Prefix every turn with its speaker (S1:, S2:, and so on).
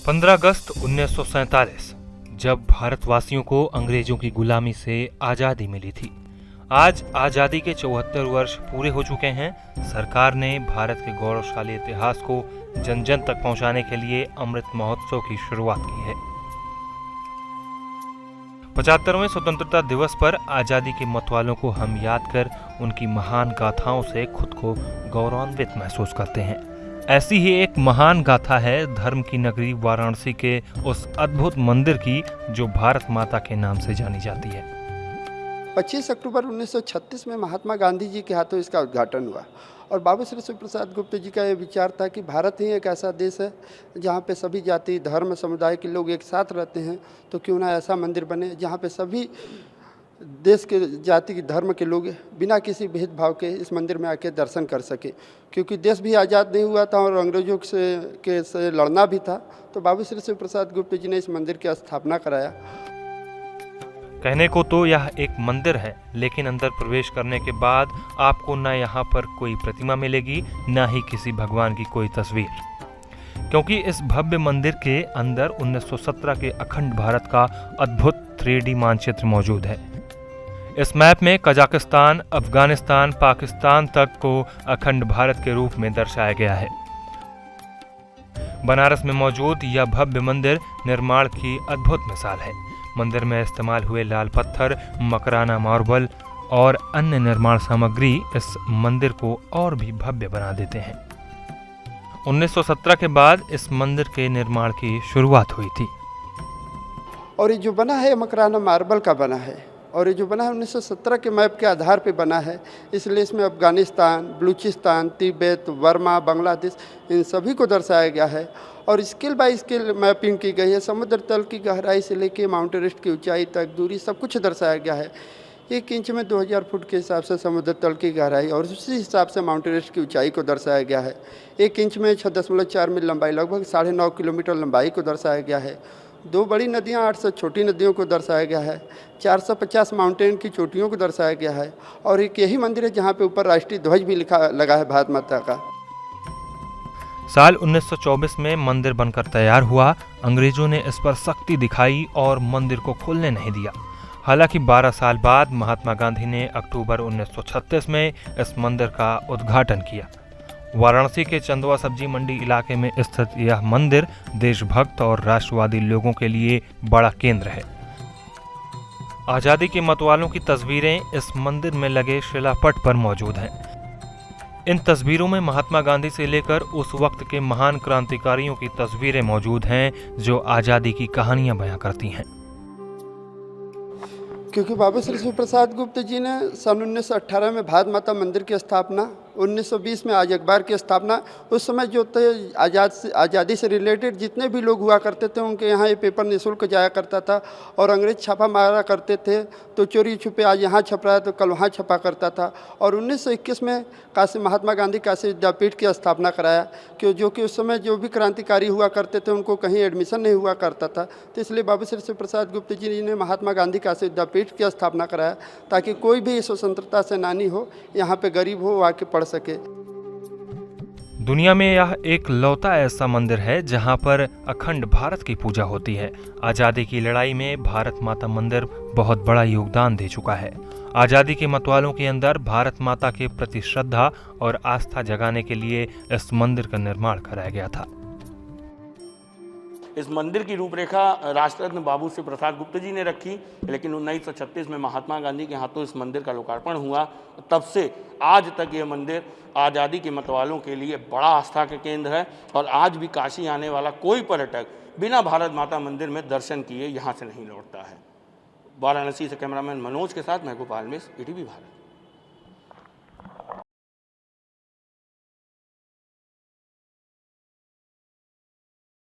S1: 15 अगस्त 1947 जब भारतवासियों को अंग्रेजों की गुलामी से आज़ादी मिली थी। आज आज़ादी के 74 वर्ष पूरे हो चुके हैं। सरकार ने भारत के गौरवशाली इतिहास को जन जन तक पहुंचाने के लिए अमृत महोत्सव की शुरुआत की है। 75वें स्वतंत्रता दिवस पर आज़ादी के मतवालों को हम याद कर उनकी महान गाथाओं से खुद को गौरवान्वित महसूस करते हैं। ऐसी ही एक महान गाथा है धर्म की नगरी वाराणसी के उस अद्भुत मंदिर की जो भारत माता के नाम से जानी जाती है।
S2: 25 अक्टूबर 1936 में महात्मा गांधी जी के हाथों इसका उद्घाटन हुआ और बाबू श्री शिव प्रसाद गुप्त जी का ये विचार था कि भारत ही एक ऐसा देश है जहाँ पे सभी जाति धर्म समुदाय के लोग एक साथ रहते हैं, तो क्यों ना ऐसा मंदिर बने जहाँ पे सभी देश के जाति के धर्म के लोग बिना किसी भेदभाव के इस मंदिर में आके दर्शन कर सके। क्योंकि देश भी आज़ाद नहीं हुआ था और अंग्रेजों से लड़ना भी था, तो बाबू श्री शिव प्रसाद गुप्त जी ने इस मंदिर की स्थापना कराया।
S1: कहने को तो यह एक मंदिर है, लेकिन अंदर प्रवेश करने के बाद आपको न यहाँ पर कोई प्रतिमा मिलेगी, न ही किसी भगवान की कोई तस्वीर, क्योंकि इस भव्य मंदिर के अंदर 1917 के अखंड भारत का अद्भुत 3D मानचित्र मौजूद है। इस मैप में कजाकिस्तान, अफगानिस्तान, पाकिस्तान तक को अखंड भारत के रूप में दर्शाया गया है। बनारस में मौजूद यह भव्य मंदिर निर्माण की अद्भुत मिसाल है। मंदिर में इस्तेमाल हुए लाल पत्थर, मकराना मार्बल और अन्य निर्माण सामग्री इस मंदिर को और भी भव्य बना देते हैं। 1917 के बाद इस मंदिर के निर्माण की शुरुआत हुई थी
S2: और ये जो बना है मकराना मार्बल का बना है और ये जो बना है 1917 के मैप के आधार पे बना है, इसलिए इसमें अफगानिस्तान, बलूचिस्तान, तिब्बत, बर्मा, बांग्लादेश इन सभी को दर्शाया गया है और स्केल बाय स्केल मैपिंग की गई है। समुद्र तल की गहराई से लेके माउंट एवरेस्ट की ऊंचाई तक दूरी सब कुछ दर्शाया गया है। 1 इंच में 2000 फुट के हिसाब से समुद्र तल की गहराई और उसी हिसाब से माउंट एवरेस्ट की ऊंचाई को दर्शाया गया है। 1 इंच में 6.4 मील लंबाई, लगभग 9.5 किलोमीटर लंबाई को दर्शाया गया है। 2 बड़ी नदियां, 800 छोटी नदियों को दर्शाया गया है। 450 माउंटेन की चोटियों को दर्शाया गया है और एक यही मंदिर है जहाँ पे ऊपर राष्ट्रीय ध्वज भी लगा है भारत माता का।
S1: साल 1924 में मंदिर बनकर तैयार हुआ। अंग्रेजों ने इस पर सख्ती दिखाई और मंदिर को खोलने नहीं दिया। हालांकि 12 साल बाद महात्मा गांधी ने अक्टूबर 1936 में इस मंदिर का उद्घाटन किया। वाराणसी के चंदवा सब्जी मंडी इलाके में स्थित यह मंदिर देशभक्त और राष्ट्रवादी लोगों के लिए बड़ा केंद्र है। आजादी के मतवालों की तस्वीरें इस मंदिर में लगे शिलापट पर मौजूद हैं। इन तस्वीरों में महात्मा गांधी से लेकर उस वक्त के महान क्रांतिकारियों की तस्वीरें मौजूद हैं जो आजादी की कहानियां बयां करती हैं।
S2: क्योंकि बाबू श्री शिव प्रसाद गुप्त जी ने सन 1918 में भारत माता मंदिर की स्थापना, 1920 में आज अखबार की स्थापना, उस समय जो थे आज़ादी से रिलेटेड जितने भी लोग हुआ करते थे उनके यहाँ ये पेपर निःशुल्क जाया करता था और अंग्रेज छापा मारा करते थे तो चोरी छुपे आज यहाँ छप रहा है तो कल वहाँ छपा करता था। और 1921 में महात्मा गांधी काशी विद्यापीठ की स्थापना कराया जो कि उस समय जो भी क्रांतिकारी हुआ करते थे उनको कहीं एडमिशन नहीं हुआ करता था, तो इसलिए बाबू श्री शिव प्रसाद गुप्त जी ने महात्मा गांधी काशी विद्यापीठ की स्थापना कराया ताकि कोई भी स्वतंत्रता सेनानी हो, यहाँ पे गरीब हो, आके पढ़ सके।
S1: दुनिया में यह एक लौता ऐसा मंदिर है जहां पर अखंड भारत की पूजा होती है। आजादी की लड़ाई में भारत माता मंदिर बहुत बड़ा योगदान दे चुका है। आजादी के मतवालों के अंदर भारत माता के प्रति श्रद्धा और आस्था जगाने के लिए इस मंदिर का निर्माण कराया गया था।
S3: इस मंदिर की रूपरेखा राष्ट्ररत्न बाबू श्री प्रसाद गुप्त जी ने रखी, लेकिन 1936 में महात्मा गांधी के हाथों इस मंदिर का लोकार्पण हुआ। तब से आज तक ये मंदिर आज़ादी के मतवालों के लिए बड़ा आस्था का केंद्र है और आज भी काशी आने वाला कोई पर्यटक बिना भारत माता मंदिर में दर्शन किए यहाँ से नहीं लौटता है। वाराणसी से कैमरामैन मनोज के साथ मैं गोपाल मिश्र, ईटीवी भारत।